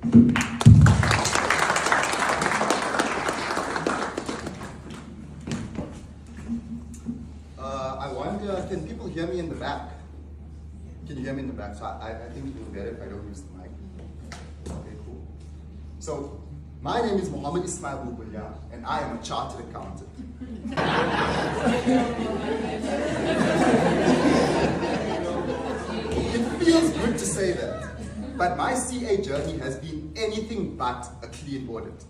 I wonder, can people hear me in the back? Can you hear me in the back? So I think it will be better if I don't use the mic. Okay, cool. So, my name is Mohammed Ismail Bubulia, and I am a chartered accountant. It feels good to say that, but my CA journey has been anything but a clean audit.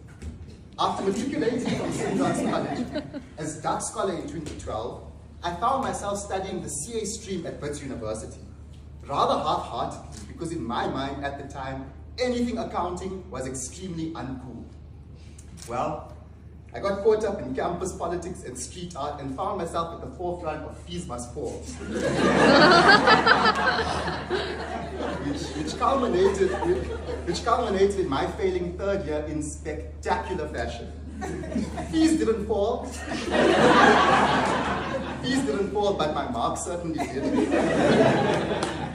After matriculating from St. John's College as Dutch scholar in 2012, I found myself studying the CA stream at Wits University. Rather half-heartedly, because in my mind at the time, anything accounting was extremely uncool. Well, I got caught up in campus politics and street art and found myself at the forefront of Fees Must Fall. which culminated in my failing third year in spectacular fashion. Fees didn't fall. Fees didn't fall, but my marks certainly did.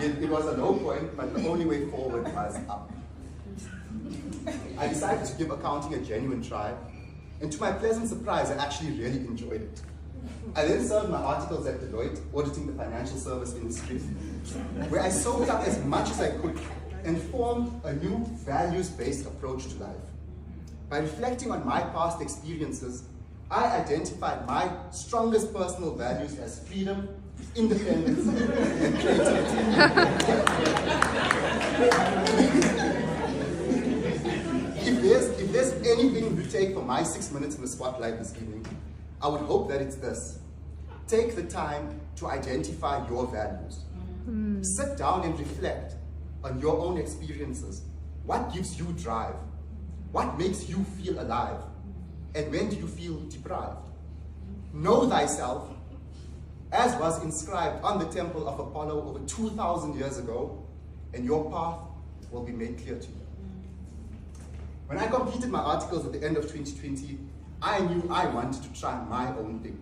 It was a low point, but the only way forward was up. I decided to give accounting a genuine try, and to my pleasant surprise, I actually really enjoyed it. I then served my articles at Deloitte, auditing the financial service industry, where I soaked up as much as I could and formed a new values-based approach to life. By reflecting on my past experiences, I identified my strongest personal values as freedom, independence, and creativity. If there's anything to take from my 6 minutes in the spotlight this evening, I would hope that it's this. Take the time to identify your values. Sit down and reflect on your own experiences. What gives you drive? What makes you feel alive? And when do you feel deprived? Know thyself, as was inscribed on the temple of Apollo over 2,000 years ago, and your path will be made clear to you. When I completed my articles at the end of 2020, I knew I wanted to try my own thing.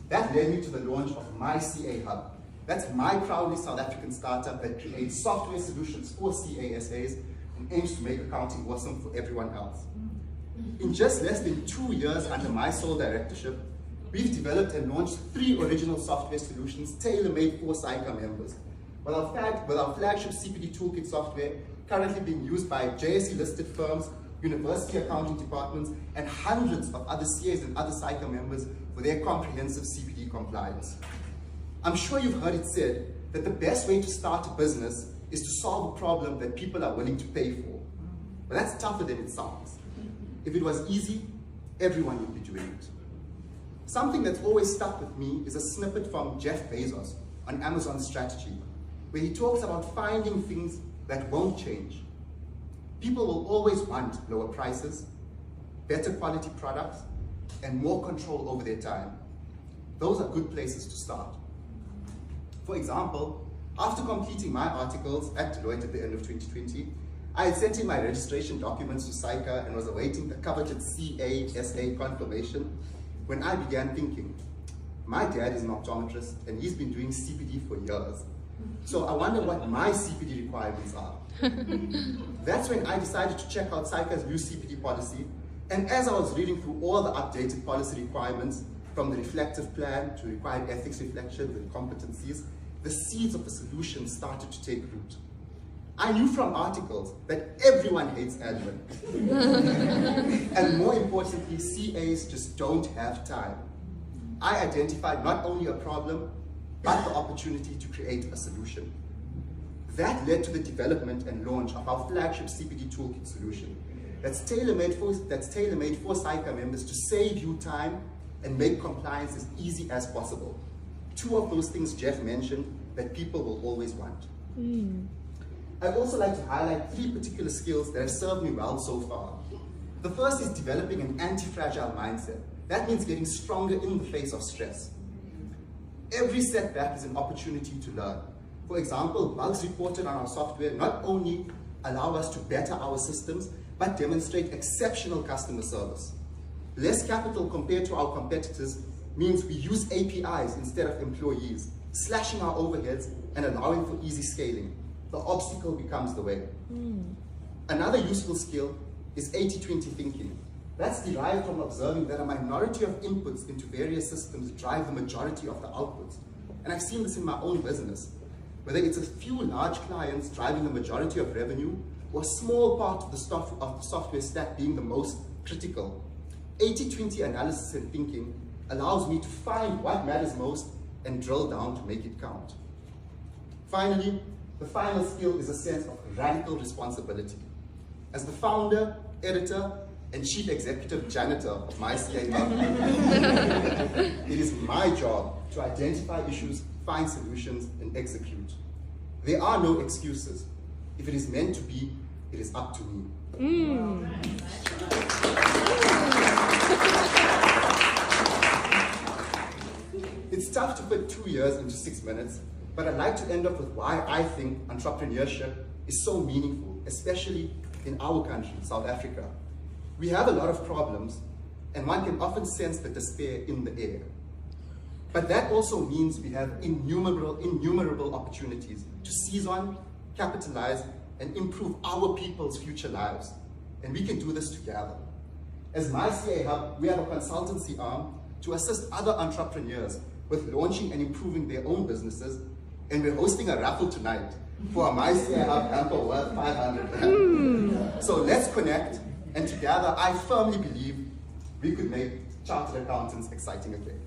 That led me to the launch of myCAhub. That's my proudly South African startup that creates software solutions for CASAs and aims to make accounting awesome for everyone else. In just less than 2 years under my sole directorship, we've developed and launched 3 original software solutions tailor-made for SAICA members, with our flagship CPD Toolkit software currently being used by JSE-listed firms, university accounting departments, and hundreds of other CAs and other SAICA members for their comprehensive CPD compliance. I'm sure you've heard it said that the best way to start a business is to solve a problem that people are willing to pay for. But that's tougher than it sounds. If it was easy, everyone would be doing it. Something that's always stuck with me is a snippet from Jeff Bezos on Amazon's strategy, where he talks about finding things that won't change. People will always want lower prices, better quality products, and more control over their time. Those are good places to start. For example, after completing my articles at Deloitte at the end of 2020, I had sent in my registration documents to SAICA and was awaiting the coveted CASA confirmation when I began thinking, my dad is an optometrist and he's been doing CPD for years. So I wonder what my CPD requirements are. That's when I decided to check out SAICA's new CPD policy, and as I was reading through all the updated policy requirements, from the reflective plan to required ethics reflections and competencies, the seeds of the solution started to take root. I knew from articles that everyone hates admin. And more importantly, CAs just don't have time. I identified not only a problem, but the opportunity to create a solution. That led to the development and launch of our flagship CPD Toolkit solution that's tailor-made for SAICA members to save you time and make compliance as easy as possible. 2 of those things Jeff mentioned that people will always want. I'd also like to highlight 3 particular skills that have served me well so far. The first is developing an anti-fragile mindset. That means getting stronger in the face of stress. Every setback is an opportunity to learn. For example, bugs reported on our software not only allow us to better our systems, but demonstrate exceptional customer service. Less capital compared to our competitors means we use APIs instead of employees, slashing our overheads and allowing for easy scaling. The obstacle becomes the way. Another useful skill is 80-20 thinking. That's derived from observing that a minority of inputs into various systems drive the majority of the outputs. And I've seen this in my own business. Whether it's a few large clients driving the majority of revenue, or a small part of the software stack being the most critical, 80-20 analysis and thinking allows me to find what matters most and drill down to make it count. Finally, the final skill is a sense of radical responsibility. As the founder, editor, and chief executive janitor of myCAhub, it is my job to identify issues, find solutions, and execute. There are no excuses. If it is meant to be, it is up to me. It's tough to put 2 years into 6 minutes, but I'd like to end up with why I think entrepreneurship is so meaningful, especially in our country, South Africa. We have a lot of problems, and one can often sense the despair in the air. But that also means we have innumerable opportunities to seize on, capitalize, and improve our people's future lives. And we can do this together. As myCAhub, we have a consultancy arm to assist other entrepreneurs with launching and improving their own businesses. And we're hosting a raffle tonight for a myCAhub hamper worth 500. So let's connect, and together I firmly believe we could make chartered accountants exciting again.